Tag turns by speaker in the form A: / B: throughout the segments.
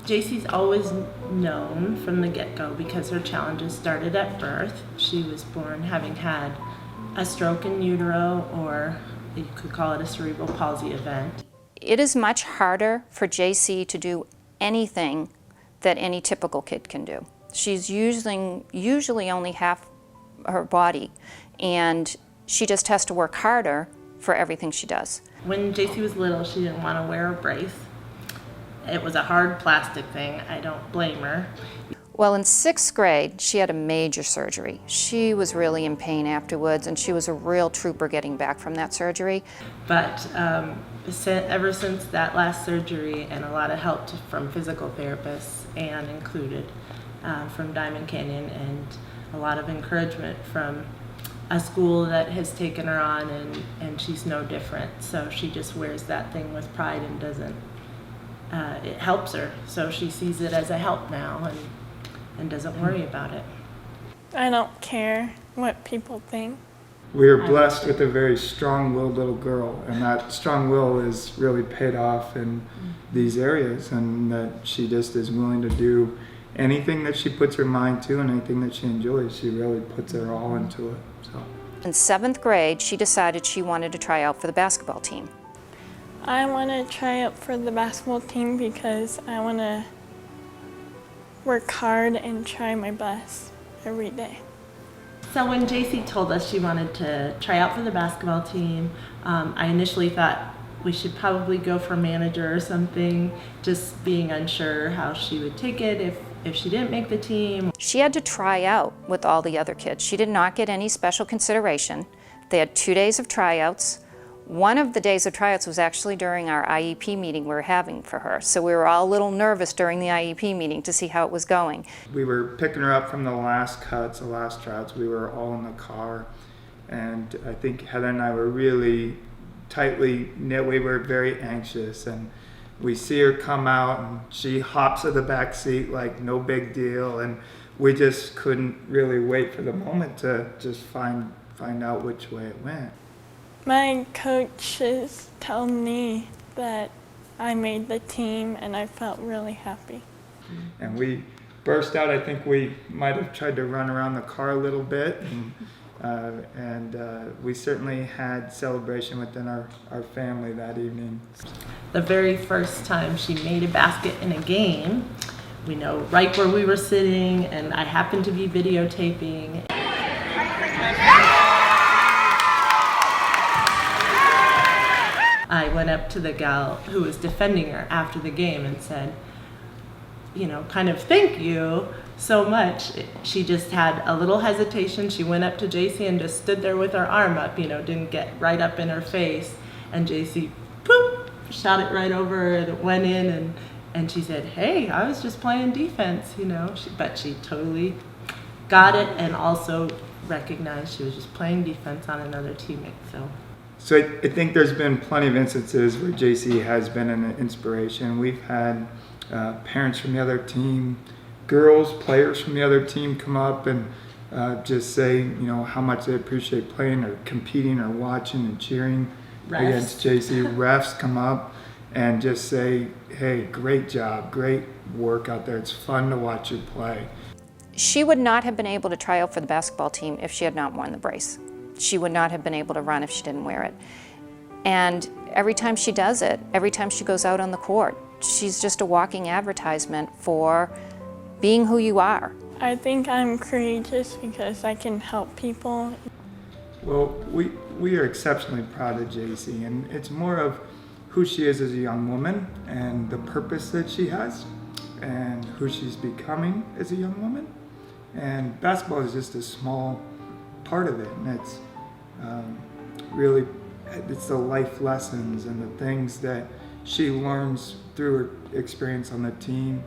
A: Jaycee's always known from the get-go because her challenges started at birth. She was born having had a stroke in utero, or you could call it a cerebral palsy event.
B: It is much harder for Jaycee to do anything that any typical kid can do. She's usually only half her body, and she just has to work harder for everything she does.
A: When Jaycee was little, she didn't want to wear a brace. It was a hard plastic thing. I don't blame her.
B: Well, in 6th grade, she had a major surgery. She was really in pain afterwards, and she was a real trooper getting back from that surgery.
A: But ever since that last surgery, and a lot of help from physical therapists, and included from Diamond Canyon, and a lot of encouragement from a school that has taken her on, and she's no different. So she just wears that thing with pride and doesn't, it helps her. So she sees it as a help now and doesn't worry about it.
C: I don't care what people think.
D: We are blessed with a very strong-willed little girl, and that strong will is really paid off in these areas, and that she just is willing to do anything that she puts her mind to and anything that she enjoys. She really puts her all into it. So.
B: In 7th grade, she decided she wanted to try out for the basketball team.
C: I want to try out for the basketball team because I want to work hard and try my best every day.
A: So when Jaycee told us she wanted to try out for the basketball team, I initially thought we should probably go for manager or something, just being unsure how she would take it if she didn't make the team.
B: She had to try out with all the other kids. She did not get any special consideration. They had 2 days of tryouts. One of the days of tryouts was actually during our IEP meeting we were having for her. So we were all a little nervous during the IEP meeting to see how it was going.
D: We were picking her up from the last cuts, the last tryouts. We were all in the car, and I think Heather and I were really tightly knit. We were very anxious, and we see her come out, and she hops in the back seat like no big deal, and we just couldn't really wait for the moment to just find out which way it went.
C: My coaches told me that I made the team, and I felt really happy.
D: And we burst out. I think we might have tried to run around the car a little bit, and we certainly had celebration within our family that evening.
A: The very first time she made a basket in a game, we know right where we were sitting, and I happened to be videotaping. I went up to the gal who was defending her after the game and said, you know, kind of thank you so much. She just had a little hesitation. She went up to Jaycee and just stood there with her arm up, you know, didn't get right up in her face. And Jaycee, poop, shot it right over and it went in, and she said, hey, I was just playing defense, you know. But she totally got it and also recognized she was just playing defense on another teammate.
D: So I think there's been plenty of instances where Jaycee has been an inspiration. We've had parents from the other team, girls, players from the other team come up and just say, you know, how much they appreciate playing or competing or watching and cheering against Jaycee. Refs come up and just say, hey, great job, great work out there. It's fun to watch you play.
B: She would not have been able to try out for the basketball team if she had not worn the brace. She would not have been able to run if she didn't wear it. And every time she does it, every time she goes out on the court, she's just a walking advertisement for being who you are.
C: I think I'm courageous because I can help people.
D: Well, we are exceptionally proud of Jaycee, and it's more of who she is as a young woman and the purpose that she has and who she's becoming as a young woman. And basketball is just a small part of it, and it's really, it's the life lessons and the things that she learns through her experience on the team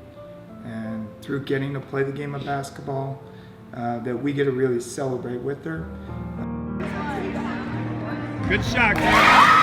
D: and through getting to play the game of basketball that we get to really celebrate with her.
E: Good shot, guys.